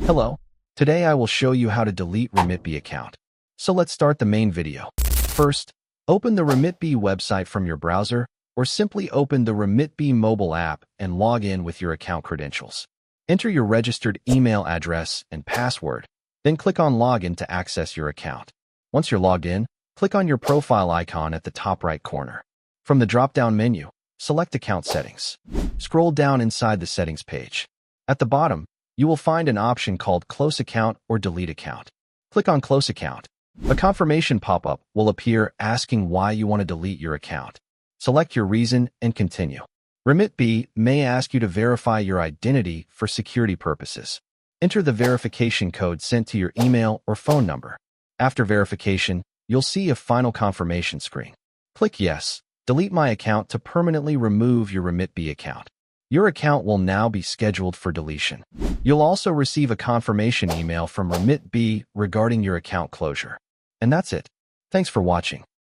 Hello, today I will show you how to delete Remitbee account. So let's start the main video. First, open the Remitbee website from your browser or simply open the Remitbee mobile app and log in with your account credentials. Enter your registered email address and password, then click on Login to access your account. Once you're logged in, click on your profile icon at the top right corner. From the drop-down menu, select Account Settings. Scroll down inside the Settings page. At the bottom, you will find an option called Close Account or Delete Account. Click on Close Account. A confirmation pop-up will appear asking why you want to delete your account. Select your reason and continue. Remitbee may ask you to verify your identity for security purposes. Enter the verification code sent to your email or phone number. After verification, you'll see a final confirmation screen. Click Yes. Delete my account to permanently remove your Remitbee account. Your account will now be scheduled for deletion. You'll also receive a confirmation email from Remitbee regarding your account closure. And that's it. Thanks for watching.